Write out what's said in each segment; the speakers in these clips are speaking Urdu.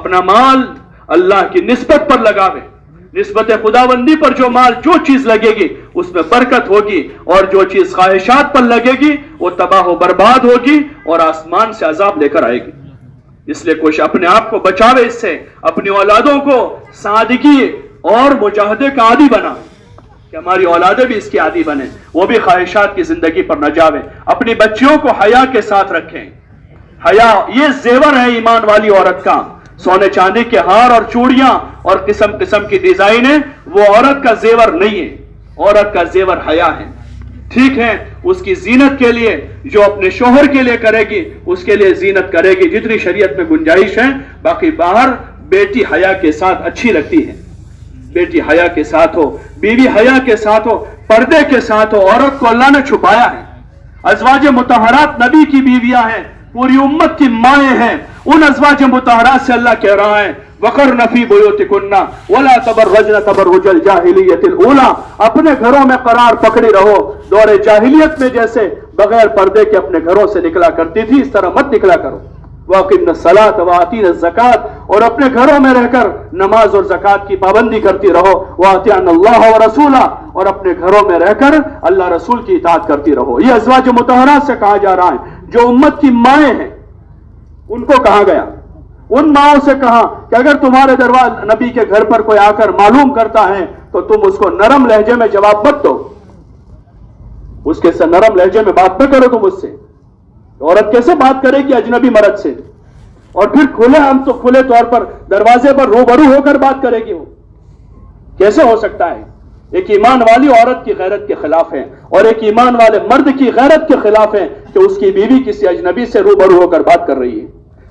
اپنا مال اللہ کی نسبت پر لگاوے. نسبت خداوندی پر جو مال جو چیز لگے گی اس میں برکت ہوگی، اور جو چیز خواہشات پر لگے گی وہ تباہ و برباد ہوگی اور آسمان سے عذاب لے کر آئے گی. اس لیے کوشش اپنے آپ کو بچاوے اس سے، اپنی اولادوں کو سادگی اور مجاہدے کا عادی بنا کہ ہماری اولادیں بھی اس کی عادی بنیں، وہ بھی خواہشات کی زندگی پر نہ جاویں. اپنی بچیوں کو حیا کے ساتھ رکھیں. حیا یہ زیور ہے ایمان والی عورت کا. سونے چاندی کے ہار اور چوڑیاں اور قسم قسم کی ڈیزائنیں وہ عورت کا زیور نہیں ہے. عورت کا زیور حیا ہے. ٹھیک ہے اس کی زینت کے لیے جو اپنے شوہر کے لیے کرے گی اس کے لیے زینت کرے گی جتنی شریعت میں گنجائش ہے. باقی باہر بیٹی حیا کے ساتھ اچھی لگتی ہے. بیٹی حیا کے ساتھ ہو، بیوی حیا کے ساتھ ہو، پردے کے ساتھ ہو. عورت کو اللہ نے چھپایا ہے. ازواج مطہرات نبی کی بیویاں ہیں، پوری امت کی مائیں ہیں. ان ازواج مطہرات سے اللہ کہہ رہا ہے وَقَرْنَ فِي بُيُوتِكُنَّ وَلَا تَبَرَّجْنَ تَبَرُّجَ الْجَاهِلِيَّةِ الْأُولَىٰ. اپنے گھروں میں قرار پکڑی رہو. دور جاہلیت میں جیسے بغیر پردے کے اپنے گھروں سے نکلا کرتی تھی اس طرح مت نکلا کرو. وَأَقِمْنَ الصَّلَاةَ وَآتِينَ الزَّكَاةَ. اور اپنے گھروں میں رہ کر نماز اور زکات کی پابندی کرتی رہو. وَأَطِيعْنَ اللَّهَ وَرَسُولَهُ. اور اپنے گھروں میں رہ کر اللہ رسول کی اطاعت کرتی رہو. یہ ازواج مطہرات سے کہا جا رہا ہے جو امت کی مائیں ہیں. ان کو کہا گیا، ان ماؤں سے کہا کہ اگر تمہارے دروازے نبی کے گھر پر کوئی آ کر معلوم کرتا ہے تو تم اس کو نرم لہجے میں جواب مت دو. اس کے سے نرم لہجے میں بات نہ کرو تم اس سے. عورت کیسے بات کرے گی اجنبی مرد سے؟ اور پھر ہم تو کھلے طور پر دروازے پر روبرو ہو کر بات کرے گی. وہ کیسے ہو سکتا ہے؟ ایک ایمان والی عورت کی غیرت کے خلاف ہے اور ایک ایمان والے مرد کی غیرت کے خلاف ہے کہ اس کی بیوی کسی اجنبی سے روبرو ہو کر بات کر رہی ہے.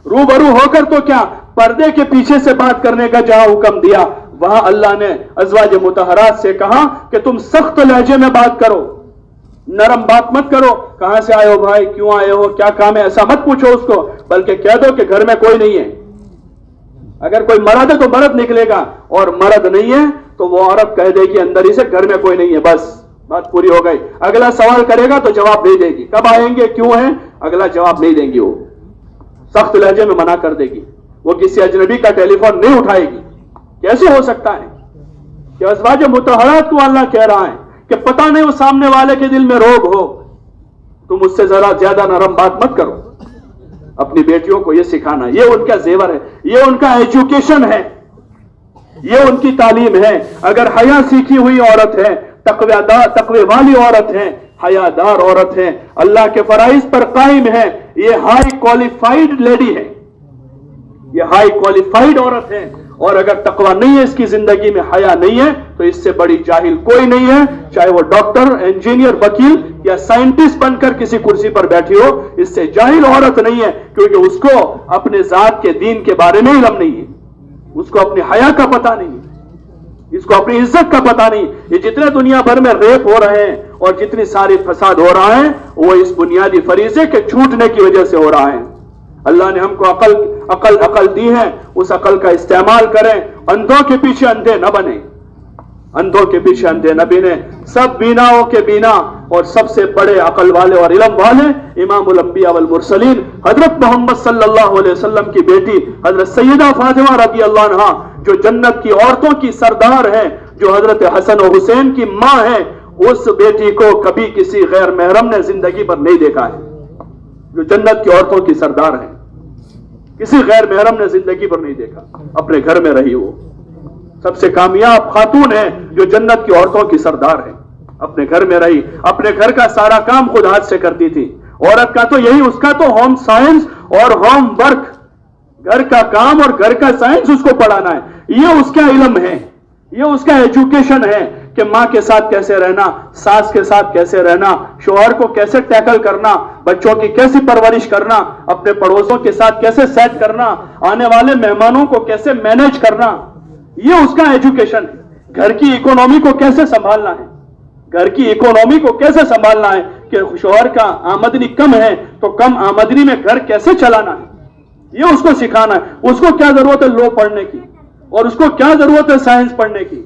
روبرو ہو کر تو کیا، پردے کے پیچھے سے بات کرنے کا جہاں حکم دیا وہاں اللہ نے ازواج مطہرات سے کہا کہ تم سخت لہجے میں بات کرو، نرم بات مت کرو. کہاں سے آئے ہو بھائی، کیوں آئے ہو، کیا کام ہے، ایسا مت پوچھو اس کو، بلکہ کہہ دو کہ گھر میں کوئی نہیں ہے. اگر کوئی مرد ہے تو مرد نکلے گا، اور مرد نہیں ہے تو وہ عورت کہہ دے گی اندر ہی سے گھر میں کوئی نہیں ہے، بس بات پوری ہو گئی. اگلا سوال کرے گا تو جواب نہیں دے گی، کب آئیں گے، کیوں ہیں، اگلا جواب نہیں دیں گی. وہ سخت لہجے میں منع کر دے گی. وہ کسی اجنبی کا ٹیلی فون نہیں اٹھائے گی. کیسے ہو سکتا ہے کہ ازواج مطہرات کو اللہ کہہ رہا ہے کہ پتہ نہیں وہ سامنے والے کے دل میں روگ ہو، تم اس سے ذرا زیادہ نرم بات مت کرو. اپنی بیٹیوں کو یہ سکھانا، یہ ان کا زیور ہے، یہ ان کا ایجوکیشن ہے، یہ ان کی تعلیم ہے. اگر حیا سیکھی ہوئی عورت ہے، تقوی والی عورت ہے، حیادار عورت ہے، اللہ کے فرائض پر قائم ہے، یہ ہائی کوالیفائیڈ لیڈی ہے، یہ ہائی کوالیفائیڈ عورت ہے. اور اگر تقوی نہیں ہے اس کی زندگی میں، حیا نہیں ہے، تو اس سے بڑی جاہل کوئی نہیں ہے. چاہے وہ ڈاکٹر، انجینئر، وکیل یا سائنٹسٹ بن کر کسی کرسی پر بیٹھی ہو، اس سے جاہل عورت نہیں ہے، کیونکہ اس کو اپنے ذات کے دین کے بارے میں علم نہیں ہے، اس کو اپنی حیا کا پتہ نہیں ہے، اس کو اپنی عزت کا پتہ نہیں. یہ جتنے دنیا بھر میں ریپ ہو رہے ہیں اور جتنی ساری فساد ہو رہا ہے وہ اس بنیادی فریضے کے چھوٹنے کی وجہ سے ہو رہا ہے. اللہ نے ہم کو عقل دی ہے، اس عقل کا استعمال کریں. اندھوں کے پیچھے اندھے نہ بنیں، اندھوں کے پیچھے اندھے نہ بنیں. سب بیناؤں کے بینا اور سب سے بڑے عقل والے اور علم والے امام الانبیاء والمرسلین حضرت محمد صلی اللہ علیہ وسلم کی بیٹی حضرت سیدہ فاطمہ رضی اللہ عنہا جو جنت کی عورتوں کی سردار ہے، جو حضرت حسن و حسین کی ماں ہے. اس بیٹی کو کبھی کسی غیر محرم نے زندگی پر نہیں دیکھا ہے، جو جنت کی عورتوں کی سردار ہے. کسی غیر محرم نے زندگی پر نہیں دیکھا. اپنے گھر میں رہی، وہ سب سے کامیاب خاتون ہے جو جنت کی عورتوں کی سردار ہے. اپنے گھر میں رہی، اپنے گھر کا سارا کام خود ہاتھ سے کرتی تھی. عورت کا تو یہی، اس کا تو ہوم سائنس اور ہوم ورک، گھر کا کام اور گھر کا سائنس اس کو پڑھانا ہے. یہ اس کا علم ہے، یہ اس کا ایجوکیشن ہے کہ ماں کے ساتھ کیسے رہنا، ساس کے ساتھ کیسے رہنا، شوہر کو کیسے ٹیکل کرنا، بچوں کی کیسی پرورش کرنا، اپنے پڑوسوں کے ساتھ کیسے سیٹ کرنا، آنے والے مہمانوں کو کیسے مینیج کرنا. یہ اس کا ایجوکیشن ہے. گھر کی اکونومی کو کیسے سنبھالنا ہے، گھر کی اکونومی کو کیسے سنبھالنا ہے کہ شوہر کا آمدنی کم ہے تو کم آمدنی میں گھر کیسے چلانا ہے. یہ اس کو سکھانا ہے. اس کو کیا ضرورت ہے لو پڑھنے کی، اور اس کو کیا ضرورت ہے سائنس پڑھنے کی،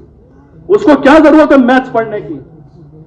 اس کو کیا ضرورت ہے میتھس پڑھنے کی.